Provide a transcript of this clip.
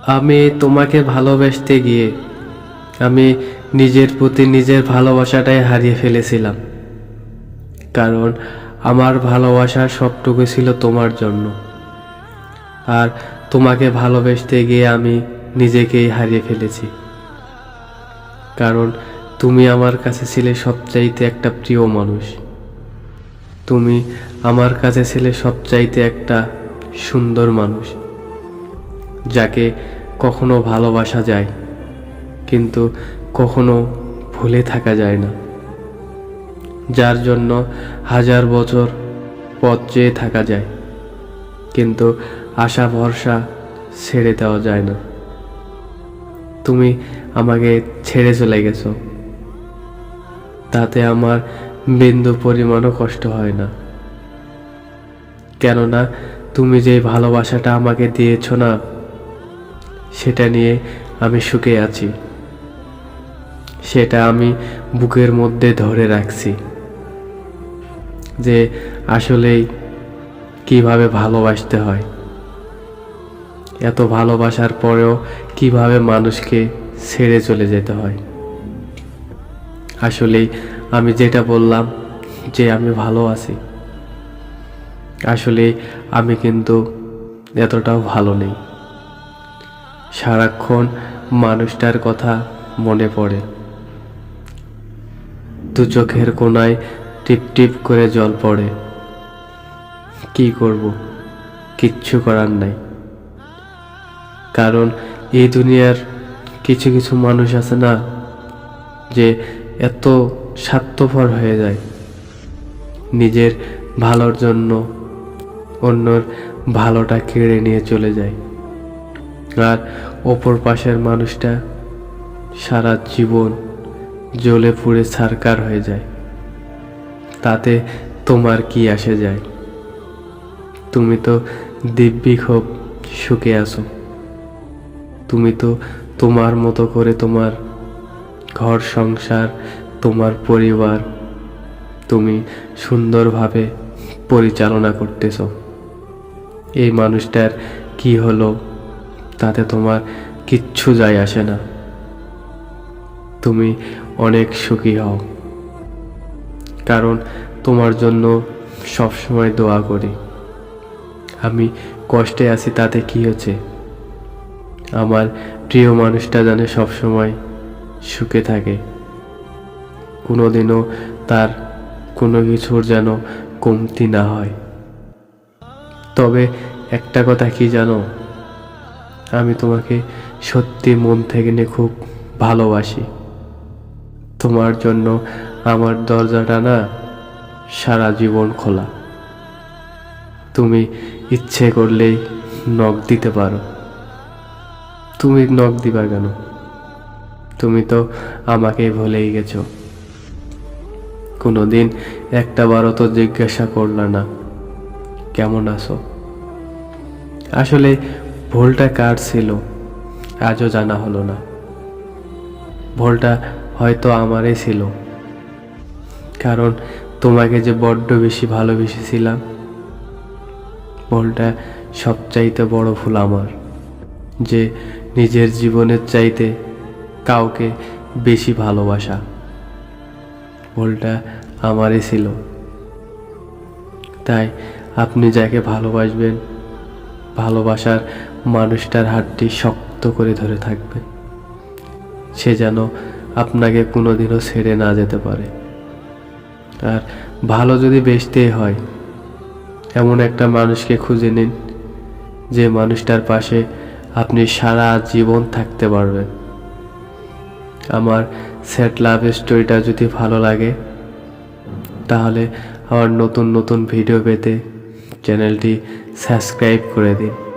আমি তোমাকে ভালোবাসতে গিয়ে আমি নিজের প্রতি নিজের ভালোবাসাটাই হারিয়ে ফেলেছিলাম। কারণ আমার ভালোবাসার সবটুকু ছিল তোমার জন্য। আর তোমাকে ভালোবাসতে গিয়ে আমি নিজেকেই হারিয়ে ফেলেছি। কারণ তুমি আমার কাছে ছিলে সবচাইতে একটা প্রিয় মানুষ। তুমি আমার কাছে ছিলে সবচাইতে একটা সুন্দর মানুষ, যাকে কখনো ভালোবাসা যায় কিন্তু কখনো ভুলে থাকা যায় না, যার জন্য হাজার বছর পথ চেয়ে থাকা যায় কিন্তু আশা ভরসা ছেড়ে দেওয়া যায় না। তুমি আমাকে ছেড়ে চলে গেছো, তাতে আমার বিন্দু পরিমাণও কষ্ট হয় না। কেননা তুমি যে ভালোবাসাটা আমাকে দিয়েছ না, সেটা নিয়ে আমি সুখে আছি। সেটা আমি বুকের মধ্যে ধরে রাখছি যে আসলেই কিভাবে ভালোবাসতে হয়। এত ভালোবাসার পরেও কিভাবে মানুষকে ছেড়ে চলে যেতে হয়। আসলেই আমি যেটা বললাম যে আমি ভালো আছি, আসলে আমি কিন্তু এতটাও ভালো নেই। সারাক্ষণ মানুষটার কথা মনে পড়ে, দু চোখের কোণায় টিপ টিপ করে জল পড়ে। কি করব, কিচ্ছু করার নাই। কারণ এই দুনিয়ার কিছু কিছু মানুষ আছে না, যে এত স্বার্থপর হয়ে যায়, নিজের ভালোর জন্য অন্যর ভালোটা কেড়ে নিয়ে চলে যায়। আর অপর পাশের মানুষটা সারা জীবন জ্বলে পুড়ে ছারকার হয়ে যায়। তাতে তোমার কি আসে যায়? তুমি তো দিব্যি খুব সুখে আছো। তুমি তো তোমার মতো করে তোমার ঘর সংসার, তোমার পরিবার তুমি সুন্দরভাবে পরিচালনা করতেছ। এই মানুষটার কি হলো তাতে তোমার কিচ্ছু যায় আসে না। তুমি অনেক সুখী হও, কারণ তোমার জন্য সবসময় দোয়া করি। আমি কষ্টে আছি তাতে কি হচ্ছে, আমার প্রিয় মানুষটা যেন সবসময় সুখে থাকে, কোনোদিনও তার কোনো কিছুর যেন কমতি না হয়। তবে একটা কথা কি জানো, আমি তোমাকে সত্যি মন থেকে নিয়ে খুব ভালোবাসি। তোমার জন্য আমার দরজাটা না সারা জীবন খোলা। তুমি ইচ্ছে করলেই নক দিতে পারো। তুমি নক দিবা কেন? তুমি তো আমাকে ভুলেই গেছো। কোনোদিন একটা বারও তো জিজ্ঞাসা করলা না কেমন আছো। আসলে ভুলটা কার ছিল আজও জানা হলো না। ভুলটা হয়তো আমারই ছিল, কারণ তোমাকে যে বড্ড বেশি ভালোবেসেছিলাম। ভুলটা সবচাইতে বড় ভুল আমার, যে নিজের জীবনের চাইতে কাউকে বেশি ভালোবাসা। ভুলটা আমারই ছিল। তাই আপনি যাকে ভালোবাসবেন, ভালোবাসার মানুষটার হাতটি শক্ত করে ধরে থাকবেন, সে যেন আপনাকে কোনোদিনও ছেড়ে না যেতে পারে। আর ভালো যদি বেচতেই হয়, এমন একটা মানুষকে খুঁজে নিন যে মানুষটার পাশে আপনি সারা জীবন থাকতে পারবেন। আমার স্যাড লাভ স্টোরিটা যদি ভালো লাগে, তাহলে আমার নতুন নতুন ভিডিও পেতে চ্যানেলটি সাবস্ক্রাইব করে দিন।